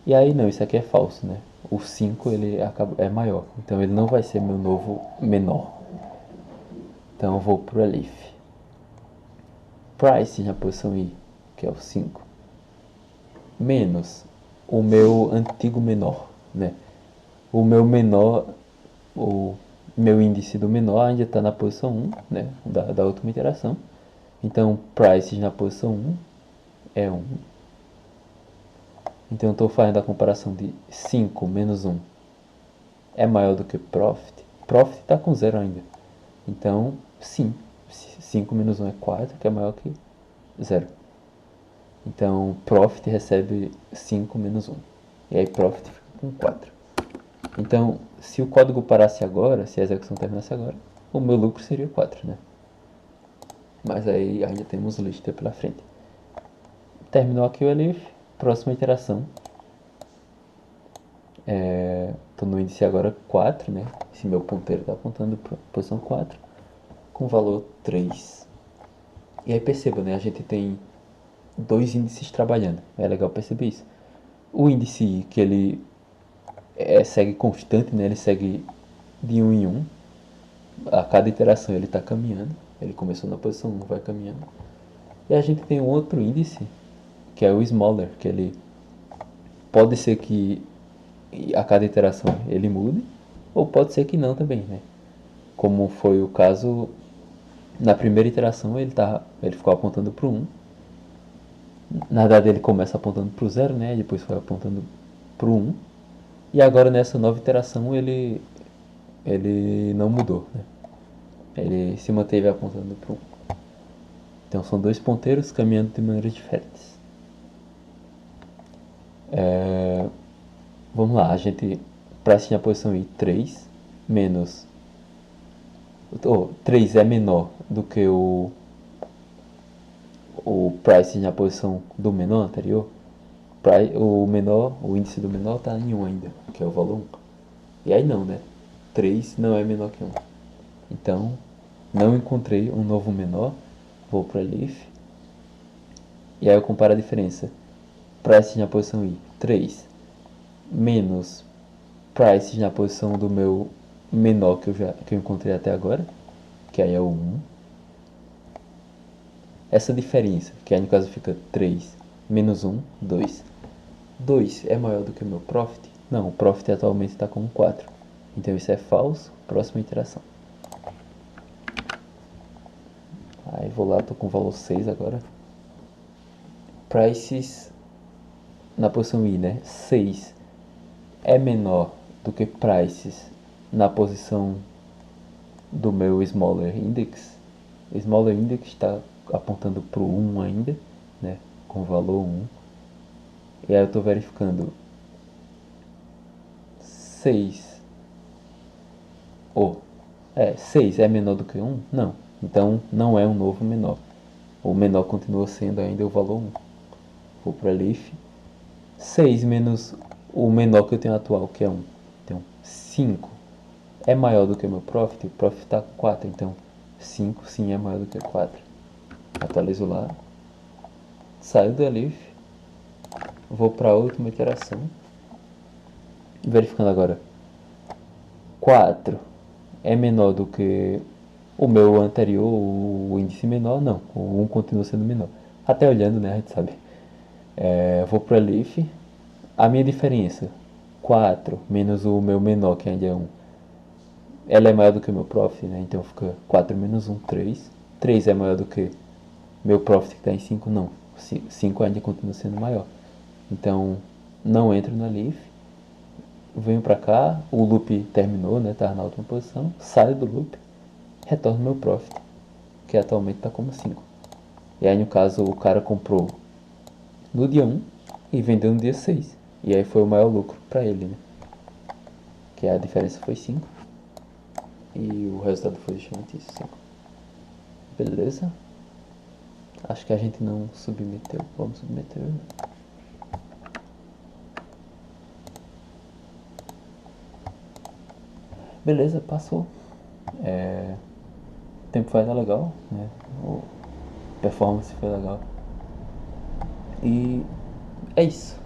E aí não, isso aqui é falso, né? O 5 ele é maior, então ele não vai ser meu novo menor. Então eu vou pro elif. Price na posição i, que é o 5, menos o meu antigo menor, né? O meu menor, o meu índice do menor ainda está na posição 1, né? Da última iteração. Então price na posição 1 é 1. Então eu estou fazendo a comparação de 5 menos 1 é maior do que profit. Profit está com 0 ainda. Então, sim, 5 menos 1 é 4, que é maior que 0. Então, profit recebe 5 menos 1. E aí profit fica com 4. Então, se o código parasse agora, se a execução terminasse agora, o meu lucro seria 4, né? Mas aí ainda temos lista pela frente. Terminou aqui o elif, próxima iteração. Estou no índice agora 4, né? Esse meu ponteiro está apontando para a posição 4, com valor 3. E aí perceba, né? A gente tem dois índices trabalhando. É legal perceber isso. O índice I, que ele segue constante, né? Ele segue de 1 em 1. A cada iteração ele está caminhando. Ele começou na posição 1, vai caminhando. E a gente tem um outro índice, que é o smaller, que ele pode ser que a cada iteração ele mude, ou pode ser que não também, né? Como foi o caso na primeira iteração, ele ficou apontando para o 1. Na verdade, ele começa apontando para o 0, né? Depois foi apontando para o 1. E agora nessa nova iteração ele não mudou, né? Ele se manteve apontando para o 1. Então são dois ponteiros caminhando de maneiras diferentes. Vamos lá, a gente price na posição I 3 menos. 3 é menor do que o price na posição do menor anterior. O índice do menor está em 1 ainda, que é o valor 1. E aí não, né? 3 não é menor que 1. Então, não encontrei um novo menor. Vou para leaf. E aí eu comparo a diferença. Price na posição I, 3. Menos price na posição do meu menor que eu encontrei até agora. Que aí é o 1. Essa diferença, que aí no caso fica 3 menos 1, 2. 2 é maior do que o meu profit? Não, o profit atualmente está com 4. Então isso é falso. Próxima iteração. Aí vou lá, tô com o valor 6 agora. Prices na posição I, né? 6 é menor do que prices na posição do meu smaller index. O smaller index está apontando para o 1 ainda, né? Com o valor 1. E aí eu estou verificando 6. 6 é menor do que 1? Não. Então não é um novo menor. O menor continua sendo ainda o valor 1. Vou para leaf. 6 menos o menor que eu tenho atual, que é 1. Então 5 é maior do que o meu profit. O profit está 4, então 5 sim é maior do que 4. Atualizo lá. Saio do leaf. Vou para a última iteração. Verificando agora. 4 é menor do que o meu anterior, o índice menor, não. O 1 continua sendo menor. Até olhando, né, a gente sabe. Vou para leaf. A minha diferença, 4 menos o meu menor, que ainda é 1. Ela é maior do que o meu profit, né? Então fica 4 menos 1, 3. 3 é maior do que meu profit que está em 5, não. 5 ainda continua sendo maior. Então não entro na leaf. Venho para cá, o loop terminou, né? Tá na última posição. Saio do loop, retorno meu profit, que atualmente está como 5. E aí no caso o cara comprou no dia 1 e vendeu no dia 6. E aí foi o maior lucro para ele, né? Que a diferença foi 5. E o resultado foi justamente isso, 5. Beleza? Acho que a gente não submeteu. Vamos submeter. Beleza, passou. O tempo foi legal, né? A performance foi legal. E é isso.